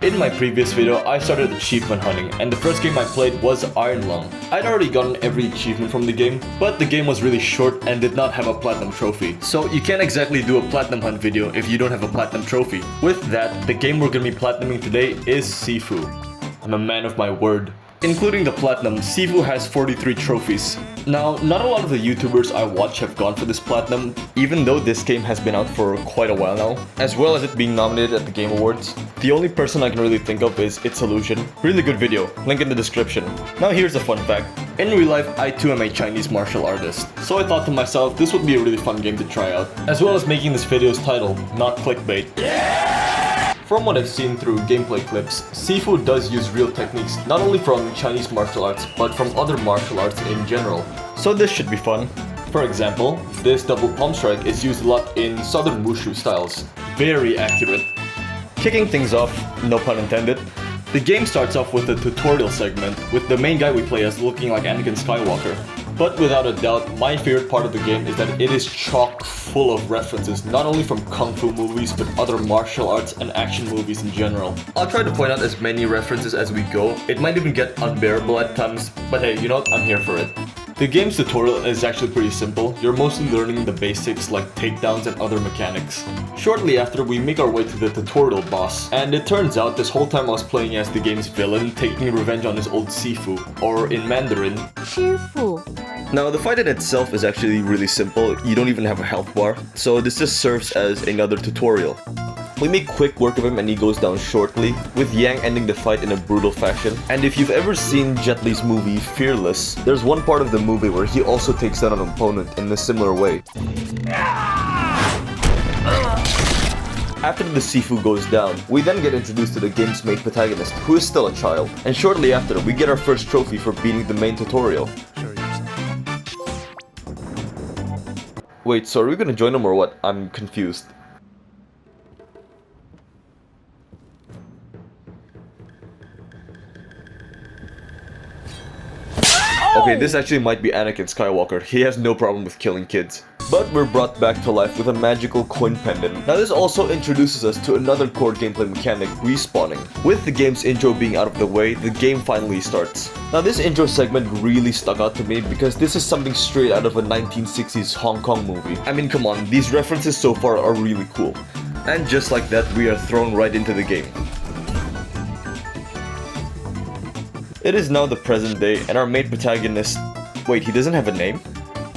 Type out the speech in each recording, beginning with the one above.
In my previous video, I started achievement hunting, and the first game I played was Iron Lung. I'd already gotten every achievement from the game, but the game was really short and did not have a platinum trophy. So you can't exactly do a platinum hunt video if you don't have a platinum trophy. With that, the game we're gonna be platinuming today is Sifu. I'm a man of my word. Including the platinum, Sifu has 43 trophies. Now, not a lot of the YouTubers I watch have gone for this platinum, even though this game has been out for quite a while now, as well as it being nominated at the Game Awards. The only person I can really think of is It's Illusion. Really good video, link in the description. Now here's a fun fact. In real life, I too am a Chinese martial artist, so I thought to myself this would be a really fun game to try out, as well as making this video's title not clickbait. From what I've seen through gameplay clips, Sifu does use real techniques not only from Chinese martial arts, but from other martial arts in general. So this should be fun. For example, this double palm strike is used a lot in southern wushu styles. Very accurate. Kicking things off, no pun intended, the game starts off with a tutorial segment, with the main guy we play as looking like Anakin Skywalker. But without a doubt, my favorite part of the game is that it is chock full of references, not only from kung fu movies, but other martial arts and action movies in general. I'll try to point out as many references as we go. It might even get unbearable at times, but hey, you know what? I'm here for it. The game's tutorial is actually pretty simple. You're mostly learning the basics like takedowns and other mechanics. Shortly after, we make our way to the tutorial boss, and it turns out this whole time I was playing as the game's villain, taking revenge on his old Sifu, or in Mandarin, Shifu. Now, the fight in itself is actually really simple. You don't even have a health bar, so this just serves as another tutorial. We make quick work of him and he goes down shortly, with Yang ending the fight in a brutal fashion. And if you've ever seen Jet Li's movie Fearless, there's one part of the movie where he also takes down an opponent in a similar way. After the Sifu goes down, we then get introduced to the game's main protagonist, who is still a child. And shortly after, we get our first trophy for beating the main tutorial. Wait, so are we gonna join him or what? I'm confused. Okay, this actually might be Anakin Skywalker. He has no problem with killing kids. But we're brought back to life with a magical coin pendant. Now this also introduces us to another core gameplay mechanic, respawning. With the game's intro being out of the way, the game finally starts. Now this intro segment really stuck out to me because this is something straight out of a 1960s Hong Kong movie. I mean, come on, these references so far are really cool. And just like that, we are thrown right into the game. It is now the present day, and our main protagonist... Wait, he doesn't have a name?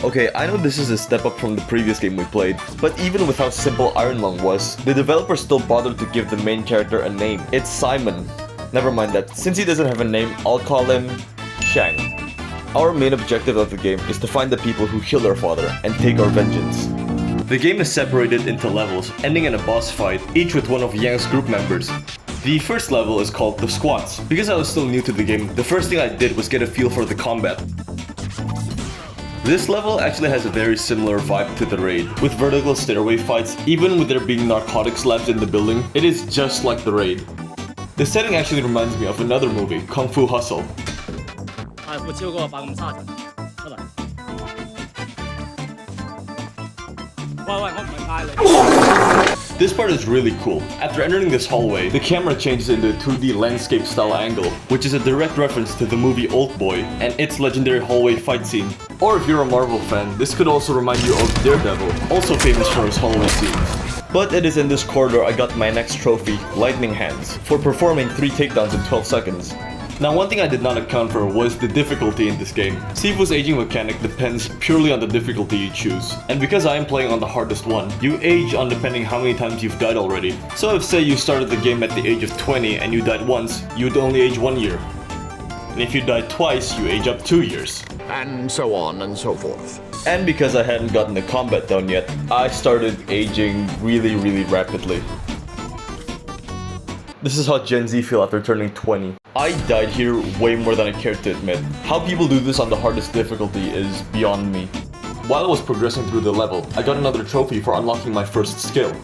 Okay, I know this is a step up from the previous game we played, but even with how simple Iron Lung was, the developers still bothered to give the main character a name. It's Simon. Never mind that, since he doesn't have a name, I'll call him... Shang. Our main objective of the game is to find the people who killed our father, and take our vengeance. The game is separated into levels, ending in a boss fight, each with one of Yang's group members. The first level is called the squats. Because I was still new to the game, the first thing I did was get a feel for the combat. This level actually has a very similar vibe to the raid, with vertical stairway fights. Even with there being narcotics labs in the building, it is just like the raid. The setting actually reminds me of another movie, Kung Fu Hustle. This part is really cool. After entering this hallway, the camera changes into a 2D landscape style angle, which is a direct reference to the movie Oldboy and its legendary hallway fight scene. Or if you're a Marvel fan, this could also remind you of Daredevil, also famous for his hallway scenes. But it is in this corridor I got my next trophy, Lightning Hands, for performing 3 takedowns in 12 seconds. Now, one thing I did not account for was the difficulty in this game. Sifu's aging mechanic depends purely on the difficulty you choose. And because I am playing on the hardest one, you age on depending how many times you've died already. So if say you started the game at the age of 20 and you died once, you would only age 1 year. And if you died twice, you age up 2 years. And so on and so forth. And because I hadn't gotten the combat down yet, I started aging really rapidly. This is how Gen Z feel after turning 20. I died here way more than I care to admit. How people do this on the hardest difficulty is beyond me. While I was progressing through the level, I got another trophy for unlocking my first skill.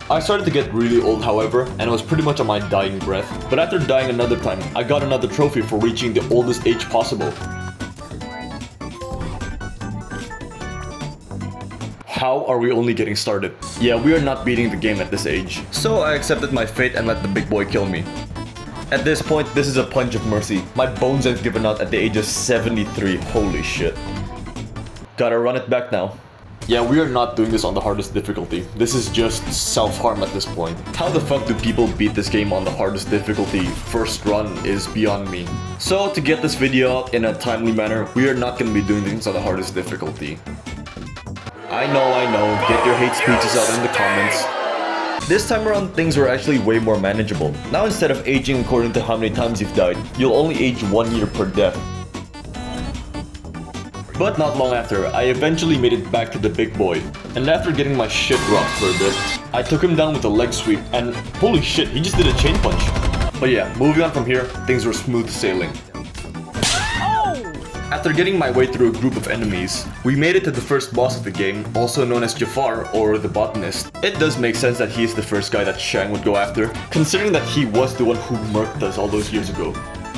I started to get really old, however, and I was pretty much on my dying breath. But after dying another time, I got another trophy for reaching the oldest age possible. how are we only getting started? Yeah, we are not beating the game at this age. So I accepted my fate and let the big boy kill me. At this point, this is a punch of mercy. My bones have given out at the age of 73. Holy shit. Gotta run it back now. Yeah, we are not doing this on the hardest difficulty. This is just self-harm at this point. How the fuck do people beat this game on the hardest difficulty? First run is beyond me. So to get this video out in a timely manner, we are not gonna be doing things on the hardest difficulty. I know, get your hate speeches out in the comments. This time around, things were actually way more manageable. Now instead of aging according to how many times you've died, you'll only age 1 year per death. But not long after, I eventually made it back to the big boy. And after getting my shit rocked for a bit, I took him down with a leg sweep and holy shit, he just did a chain punch. But yeah, moving on from here, things were smooth sailing. After getting my way through a group of enemies, we made it to the first boss of the game, also known as Jafar or the botanist. It does make sense that he is the first guy that Shang would go after, considering that he was the one who murked us all those years ago.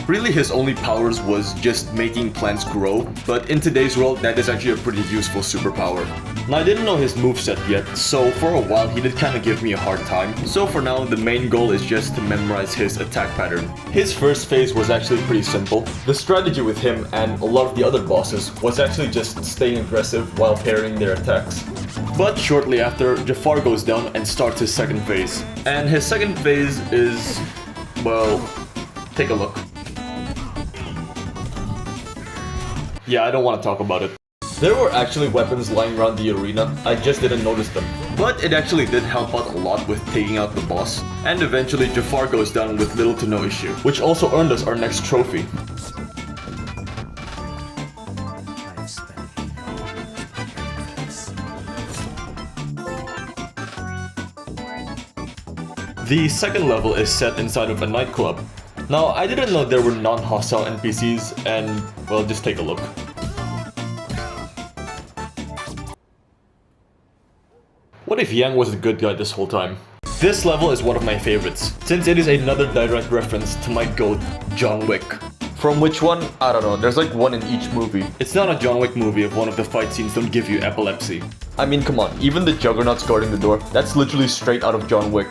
Really, his only powers was just making plants grow, but in today's world, that is actually a pretty useful superpower. Now, I didn't know his moveset yet, so for a while he did kind of give me a hard time. So for now, the main goal is just to memorize his attack pattern. His first phase was actually pretty simple. The strategy with him and a lot of the other bosses was actually just staying aggressive while parrying their attacks. But shortly after, Jafar goes down and starts his second phase. And his second phase is, well, take a look. Yeah, I don't want to talk about it. There were actually weapons lying around the arena, I just didn't notice them. But it actually did help out a lot with taking out the boss. And eventually Jafar goes down with little to no issue, which also earned us our next trophy. The second level is set inside of a nightclub. Now, I didn't know there were non-hostile NPCs, and, well, just take a look. What if Yang was the good guy this whole time? This level is one of my favorites, since it is another direct reference to my GOAT, John Wick. From which one? I don't know, there's like one in each movie. It's not a John Wick movie if one of the fight scenes don't give you epilepsy. I mean, come on, even the Juggernauts guarding the door, that's literally straight out of John Wick.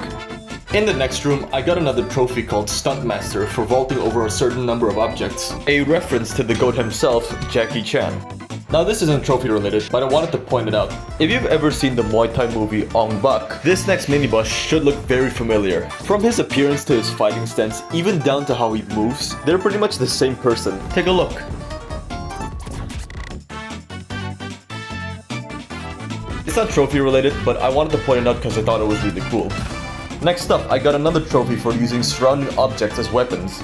In the next room, I got another trophy called Stuntmaster for vaulting over a certain number of objects, a reference to the GOAT himself, Jackie Chan. Now this isn't trophy related, but I wanted to point it out. If you've ever seen the Muay Thai movie Ong Bak, this next mini-boss should look very familiar. From his appearance to his fighting stance, even down to how he moves, they're pretty much the same person. Take a look. It's not trophy related, but I wanted to point it out because I thought it was really cool. Next up, I got another trophy for using surrounding objects as weapons.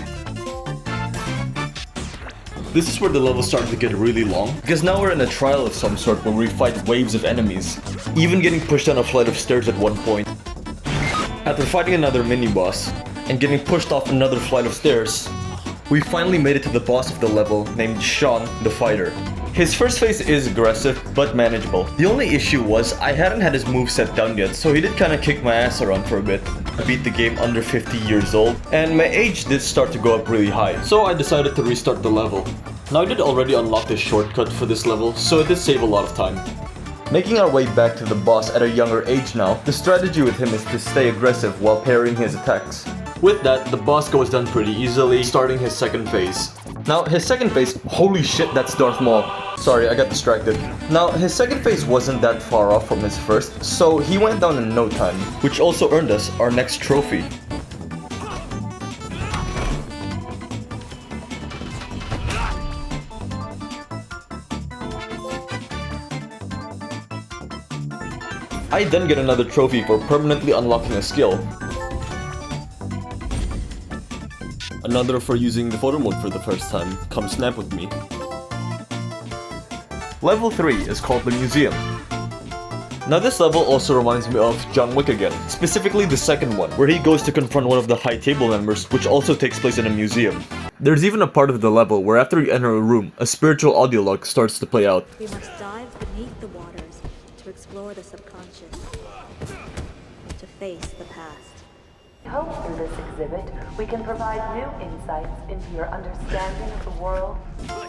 This is where the level started to get really long, because now we're in a trial of some sort where we fight waves of enemies, even getting pushed down a flight of stairs at one point. After fighting another mini-boss, and getting pushed off another flight of stairs, we finally made it to the boss of the level named Sean the Fighter. His first phase is aggressive, but manageable. The only issue was, I hadn't had his moveset down yet, so he did kinda kick my ass around for a bit. I beat the game under 50 years old, and my age did start to go up really high, so I decided to restart the level. Now I did already unlock the shortcut for this level, so it did save a lot of time. Making our way back to the boss at a younger age now, the strategy with him is to stay aggressive while parrying his attacks. With that, the boss goes down pretty easily, starting his second phase. Now, his second phase, holy shit, that's Darth Maul. Sorry, I got distracted. Now, his second phase wasn't that far off from his first, so he went down in no time, which also earned us our next trophy. I then get another trophy for permanently unlocking a skill. Another for using the photo mode for the first time. Come snap with me. Level 3 is called the Museum. Now this level also reminds me of John Wick again, specifically the second one, where he goes to confront one of the high table members, which also takes place in a museum. There's even a part of the level where after you enter a room, a spiritual audio log starts to play out. We must dive beneath the waters to explore the subconscious, to face the past. Hope through this exhibit, we can provide new insights into your understanding of the world.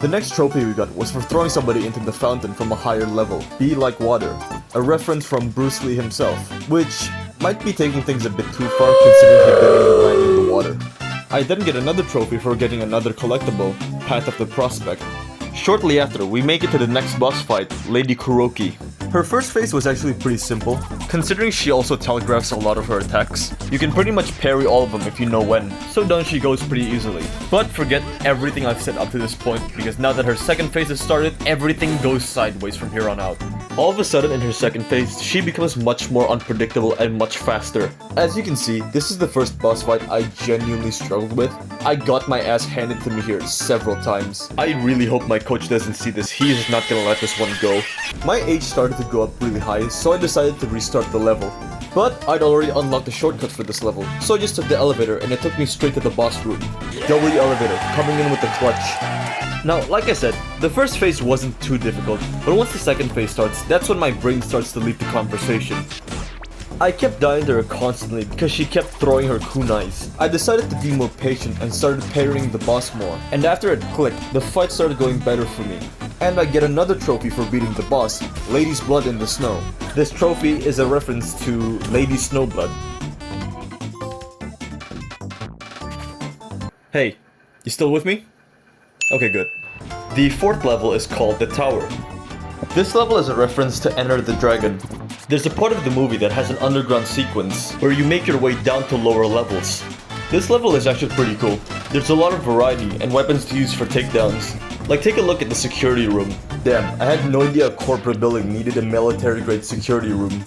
The next trophy we got was for throwing somebody into the fountain from a higher level. Be like water. A reference from Bruce Lee himself, which might be taking things a bit too far considering he didn't even land in the water. I then get another trophy for getting another collectible, Path of the Prospect. Shortly after, we make it to the next boss fight, Lady Kuroki. Her first phase was actually pretty simple, considering she also telegraphs a lot of her attacks. You can pretty much parry all of them if you know when, so down she goes pretty easily. But forget everything I've said up to this point, because now that her second phase has started, everything goes sideways from here on out. All of a sudden in her second phase, she becomes much more unpredictable and much faster. As you can see, this is the first boss fight I genuinely struggled with. I got my ass handed to me here several times. I really hope my coach doesn't see this, he is not gonna let this one go. My age started to go up really high, so I decided to restart the level. But I'd already unlocked the shortcut for this level, so I just took the elevator and it took me straight to the boss room. W elevator, coming in with the clutch. Now, like I said, the first phase wasn't too difficult, but once the second phase starts, that's when my brain starts to lead the conversation. I kept dying to her constantly because she kept throwing her kunais. I decided to be more patient and started parrying the boss more, and after it clicked, the fight started going better for me. And I get another trophy for beating the boss, Lady's Blood in the Snow. This trophy is a reference to Lady Snowblood. Hey, you still with me? Okay, good. The fourth level is called The Tower. This level is a reference to Enter the Dragon. There's a part of the movie that has an underground sequence where you make your way down to lower levels. This level is actually pretty cool. There's a lot of variety and weapons to use for takedowns. Like, take a look at the security room. Damn, I had no idea a corporate building needed a military-grade security room.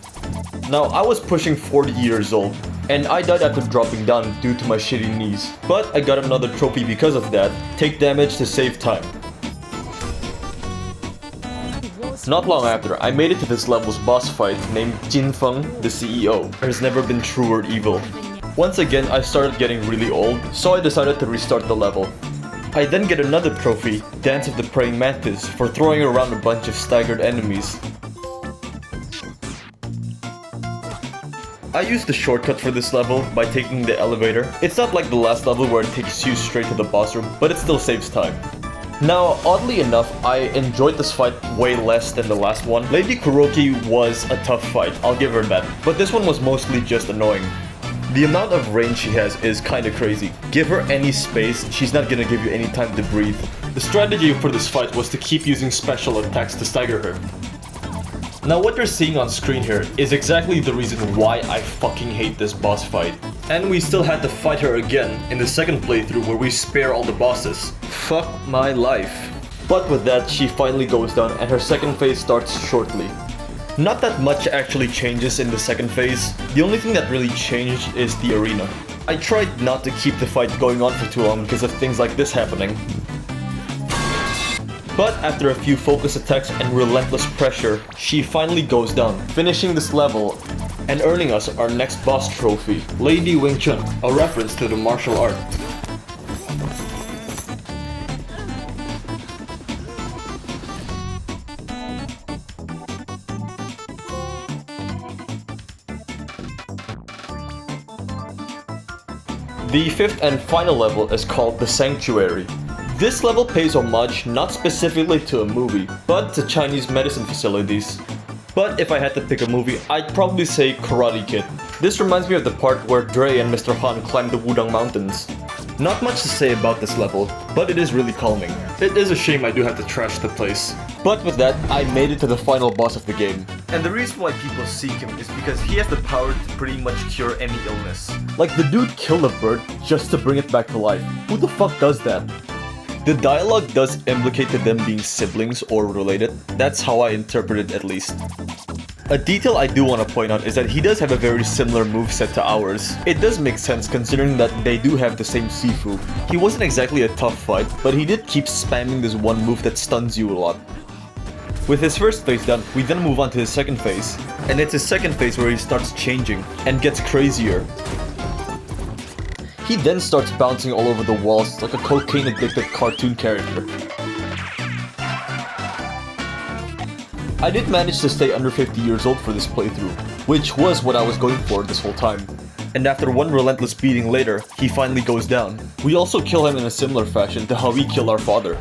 Now, I was pushing 40 years old, and I died after dropping down due to my shitty knees. But I got another trophy because of that. Take damage to save time. Not long after, I made it to this level's boss fight named Jin Feng, the CEO. There has never been truer evil. Once again, I started getting really old, so I decided to restart the level. I then get another trophy, Dance of the Praying Mantis, for throwing around a bunch of staggered enemies. I used the shortcut for this level by taking the elevator. It's not like the last level where it takes you straight to the boss room, but it still saves time. Now, oddly enough, I enjoyed this fight way less than the last one. Lady Kuroki was a tough fight, I'll give her that, but this one was mostly just annoying. The amount of range she has is kinda crazy. Give her any space, she's not gonna give you any time to breathe. The strategy for this fight was to keep using special attacks to stagger her. Now what you're seeing on screen here is exactly the reason why I fucking hate this boss fight. And we still had to fight her again in the second playthrough where we spare all the bosses. Fuck my life. But with that, she finally goes down and her second phase starts shortly. Not that much actually changes in the second phase. The only thing that really changed is the arena. I tried not to keep the fight going on for too long because of things like this happening. But after a few focus attacks and relentless pressure, she finally goes down, finishing this level and earning us our next boss trophy, Lady Wing Chun, a reference to the martial art. The fifth and final level is called The Sanctuary. This level pays homage not specifically to a movie, but to Chinese medicine facilities. But if I had to pick a movie, I'd probably say Karate Kid. This reminds me of the part where Dre and Mr. Han climb the Wudang Mountains. Not much to say about this level, but it is really calming. It is a shame I do have to trash the place. But with that, I made it to the final boss of the game. And the reason why people seek him is because he has the power to pretty much cure any illness. Like, the dude killed a bird just to bring it back to life. Who the fuck does that? The dialogue does implicate to them being siblings or related. That's how I interpret it, at least. A detail I do want to point out is that he does have a very similar moveset to ours. It does make sense considering that they do have the same Sifu. He wasn't exactly a tough fight, but he did keep spamming this one move that stuns you a lot. With his first phase done, we then move on to his second phase. And it's his second phase where he starts changing and gets crazier. He then starts bouncing all over the walls like a cocaine-addicted cartoon character. I did manage to stay under 50 years old for this playthrough, which was what I was going for this whole time. and after one relentless beating later, he finally goes down. We also kill him in a similar fashion to how we kill our father.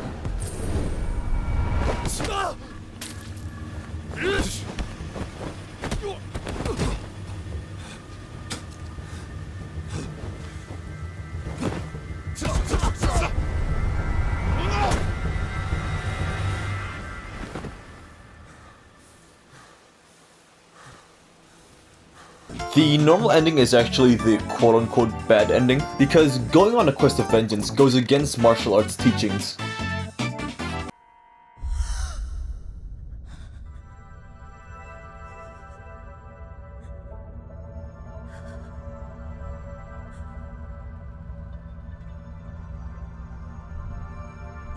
The normal ending is actually the quote-unquote bad ending, because going on a quest of vengeance goes against martial arts teachings.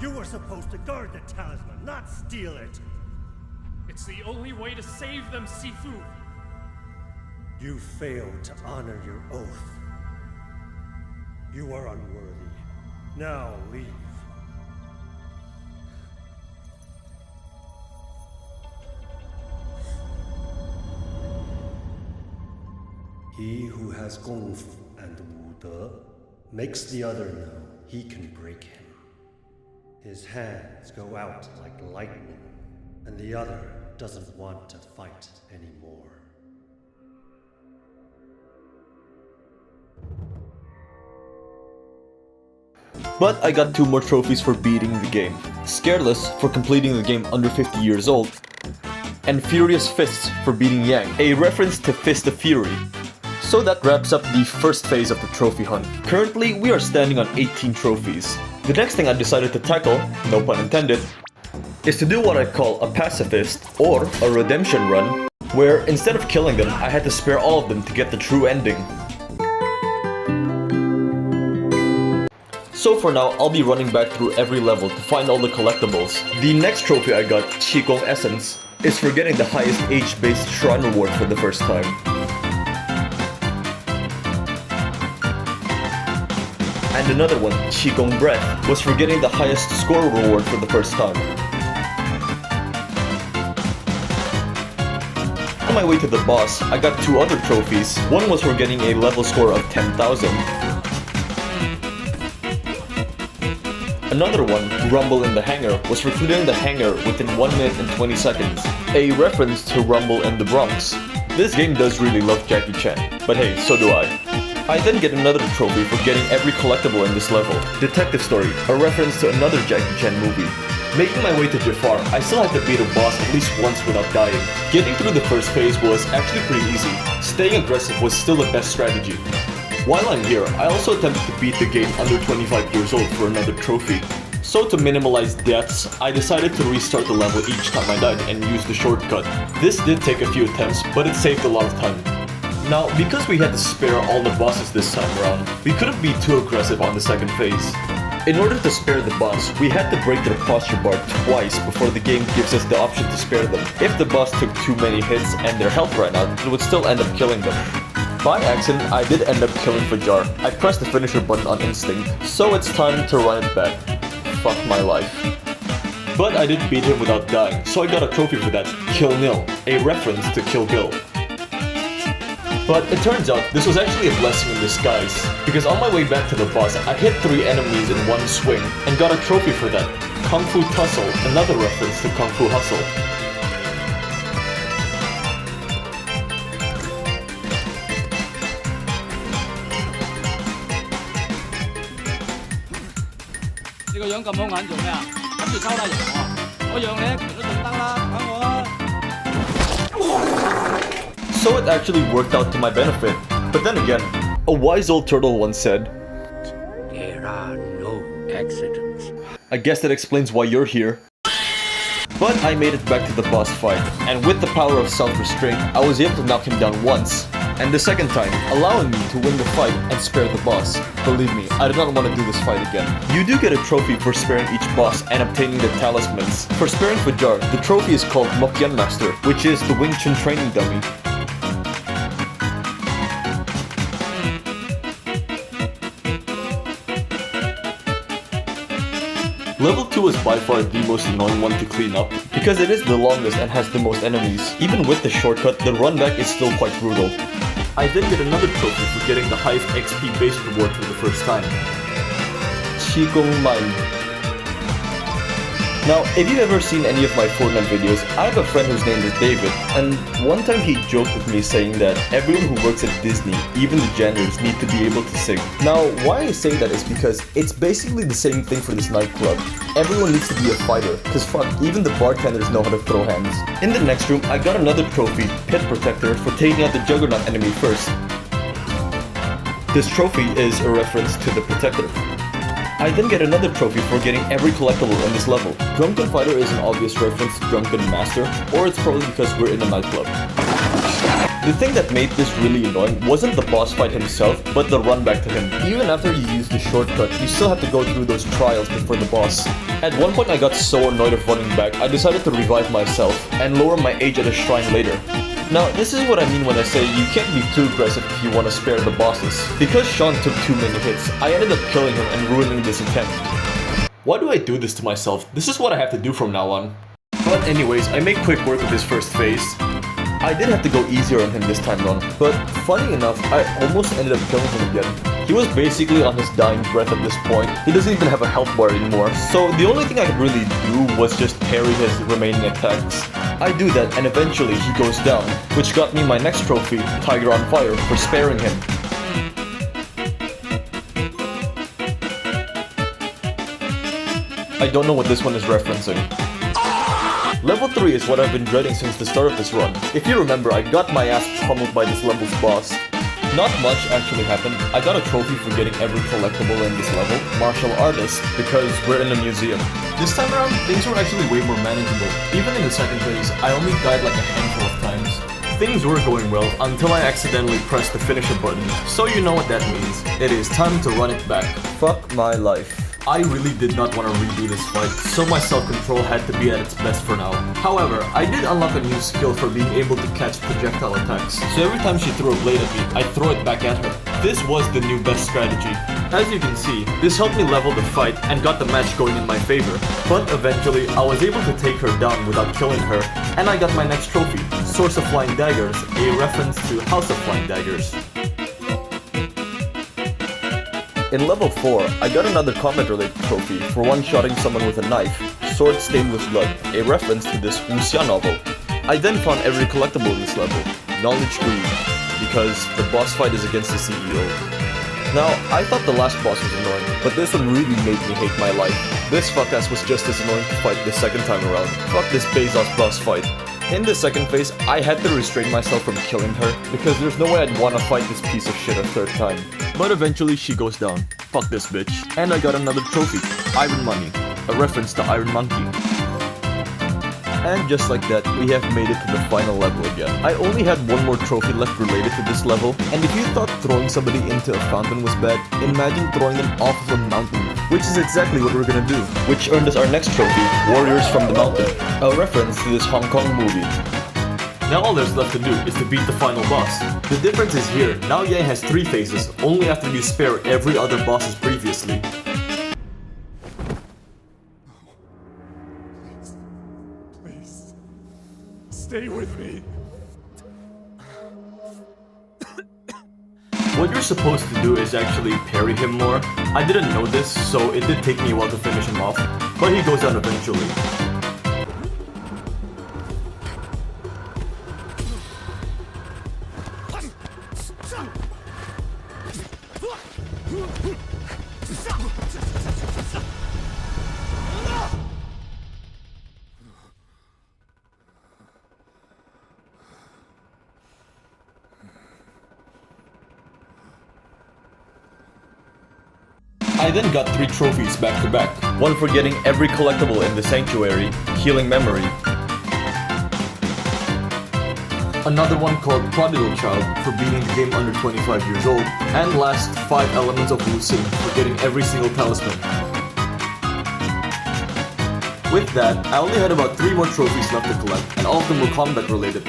You were supposed to guard the talisman, not steal it! It's the only way to save them, Sifu! You failed to honor your oath. You are unworthy. Now leave. He who has Kung Fu and Wu De makes the other know he can break him. His hands go out like lightning, and the other doesn't want to fight anymore. But I got 2 more trophies for beating the game. Scareless for completing the game under 50 years old, and Furious Fists for beating Yang, a reference to Fist of Fury. So that wraps up the first phase of the trophy hunt. Currently, we are standing on 18 trophies. The next thing I decided to tackle, no pun intended, is to do what I call a pacifist, or a redemption run, where instead of killing them, I had to spare all of them to get the true ending. So for now, I'll be running back through every level to find all the collectibles. The next trophy I got, Qigong Essence, is for getting the highest age-based shrine reward for the first time. And another one, Qigong Breath, was for getting the highest score reward for the first time. On my way to the boss, I got 2 other trophies. One was for getting a level score of 10,000. Another one, Rumble in the Hangar, was for clearing the hangar within 1 minute and 20 seconds, a reference to Rumble in the Bronx. This game does really love Jackie Chan, but hey, so do I. I then get another trophy for getting every collectible in this level, Detective Story, a reference to another Jackie Chan movie. Making my way to Jafar, I still had to beat a boss at least once without dying. Getting through the first phase was actually pretty easy. Staying aggressive was still the best strategy. While I'm here, I also attempted to beat the game under 25 years old for another trophy. So to minimize deaths, I decided to restart the level each time I died and use the shortcut. This did take a few attempts, but it saved a lot of time. Now, because we had to spare all the bosses this time around, we couldn't be too aggressive on the second phase. In order to spare the boss, we had to break their posture bar twice before the game gives us the option to spare them. If the boss took too many hits and their health ran out, it would still end up killing them. By accident, I did end up killing Fajar. I pressed the finisher button on instinct, so it's time to run it back. Fuck my life. But I did beat him without dying, so I got a trophy for that, Kill Nil, a reference to Kill Bill. But it turns out this was actually a blessing in disguise, because on my way back to the boss, I hit 3 enemies in one swing, and got a trophy for that, Kung Fu Tussle, another reference to Kung Fu Hustle. So it actually worked out to my benefit. But then again, a wise old turtle once said, "There are no accidents." I guess that explains why you're here. But I made it back to the boss fight, and with the power of self-restraint, I was able to knock him down once, and the second time, allowing me to win the fight and spare the boss. Believe me, I did not want to do this fight again. You do get a trophy for sparing each boss and obtaining the talismans. For sparing Fajar, the trophy is called Mokyan Master, which is the Wing Chun training dummy. Level 2 is by far the most annoying one to clean up, because it is the longest and has the most enemies. Even with the shortcut, the run back is still quite brutal. I then get another trophy for getting the highest XP base reward for the first time. Chigongman. Now, if you've ever seen any of my Fortnite videos, I have a friend whose name is David, and one time he joked with me saying that everyone who works at Disney, even the janitors, need to be able to sing. Now, why I say that is because it's basically the same thing for this nightclub. Everyone needs to be a fighter, cause fuck, even the bartenders know how to throw hands. In the next room, I got another trophy, Pit Protector, for taking out the Juggernaut enemy first. This trophy is a reference to the Protector. I then get another trophy for getting every collectible in this level. Drunken Fighter is an obvious reference to Drunken Master, or it's probably because we're in a nightclub. The thing that made this really annoying wasn't the boss fight himself, but the run back to him. Even after you use the shortcut, you still have to go through those trials before the boss. At one point I got so annoyed of running back, I decided to revive myself, and lower my age at a shrine later. Now, this is what I mean when I say you can't be too aggressive if you want to spare the bosses. Because Sean took too many hits, I ended up killing him and ruining this attempt. Why do I do this to myself? This is what I have to do from now on. But anyways, I make quick work of this first phase. I did have to go easier on him this time round, but funny enough, I almost ended up killing him again. He was basically on his dying breath at this point. He doesn't even have a health bar anymore, so the only thing I could really do was just parry his remaining attacks. I do that and eventually he goes down, which got me my next trophy, Tiger on Fire, for sparing him. I don't know what this one is referencing. Level 3 is what I've been dreading since the start of this run. If you remember, I got my ass pummeled by this level's boss. Not much actually happened. I got a trophy for getting every collectible in this level, Martial Artist, because we're in a museum. This time around, things were actually way more manageable. Even in the second phase, I only died like a handful of times. Things were going well until I accidentally pressed the finisher button. So you know what that means. It is time to run it back. Fuck my life. I really did not want to redo this fight, so my self-control had to be at its best for now. However, I did unlock a new skill for being able to catch projectile attacks, so every time she threw a blade at me, I throw it back at her. This was the new best strategy. As you can see, this helped me level the fight and got the match going in my favor. But eventually, I was able to take her down without killing her, and I got my next trophy, Source of Flying Daggers, a reference to House of Flying Daggers. In level 4, I got another combat-related trophy for one-shotting someone with a knife, Sword Stained with Blood, a reference to this wuxia novel. I then found every collectible in this level, Knowledge Greed, because the boss fight is against the CEO. Now, I thought the last boss was annoying, but this one really made me hate my life. This fuck-ass was just as annoying to fight the second time around. Fuck this Bezos boss fight. In the second phase, I had to restrain myself from killing her, because there's no way I'd want to fight this piece of shit a third time. But eventually she goes down. Fuck this bitch. And I got another trophy, Iron Money, a reference to Iron Monkey. And just like that, we have made it to the final level again. I only had one more trophy left related to this level, and if you thought throwing somebody into a fountain was bad, imagine throwing them off of a mountain, which is exactly what we're gonna do, which earned us our next trophy, Warriors from the Mountain, a reference to this Hong Kong movie. Now all there's left to do is to beat the final boss. The difference is here, now Yang has 3 phases, only after you spare every other bosses previously. Please. Stay with me. What you're supposed to do is actually parry him more. I didn't know this, so it did take me a while to finish him off, but he goes down eventually. I then got 3 trophies back to back. One for getting every collectible in the Sanctuary, Healing Memory. Another one called Prodigal Child for beating the game under 25 years old. And last, 5 Elements of Wu Xing for getting every single talisman. With that, I only had about 3 more trophies left to collect, and all of them were combat related.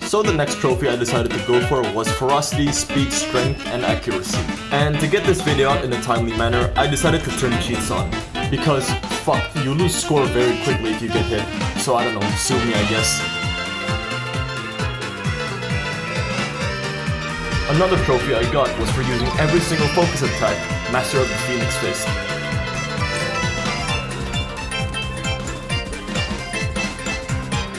So the next trophy I decided to go for was Ferocity, Speed, Strength, and Accuracy. And to get this video out in a timely manner, I decided to turn cheats on. Because, fuck, you lose score very quickly if you get hit. So I don't know, sue me I guess. Another trophy I got was for using every single focus attack, Master of the Phoenix Fist.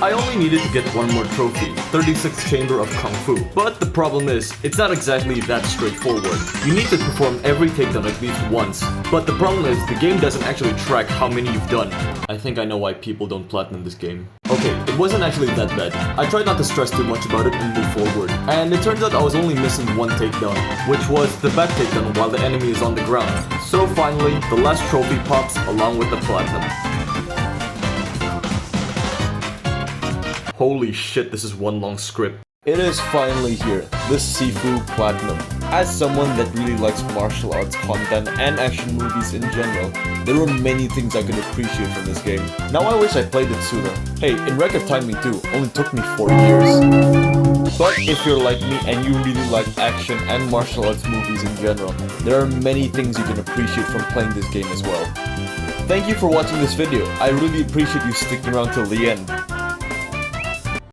I only needed to get one more trophy, 36th Chamber of Kung Fu. But the problem is, it's not exactly that straightforward. You need to perform every takedown at least once. But the problem is, the game doesn't actually track how many you've done. I think I know why people don't platinum this game. Okay, it wasn't actually that bad. I tried not to stress too much about it and move forward. And it turns out I was only missing one takedown, which was the back takedown while the enemy is on the ground. So finally, the last trophy pops along with the platinum. Holy shit, this is one long script. It is finally here, the Sifu Platinum. As someone that really likes martial arts content and action movies in general, there were many things I could appreciate from this game. Now I wish I played it sooner. Hey, in record time me too, only took me 4 years. But if you're like me and you really like action and martial arts movies in general, there are many things you can appreciate from playing this game as well. Thank you for watching this video. I really appreciate you sticking around till the end.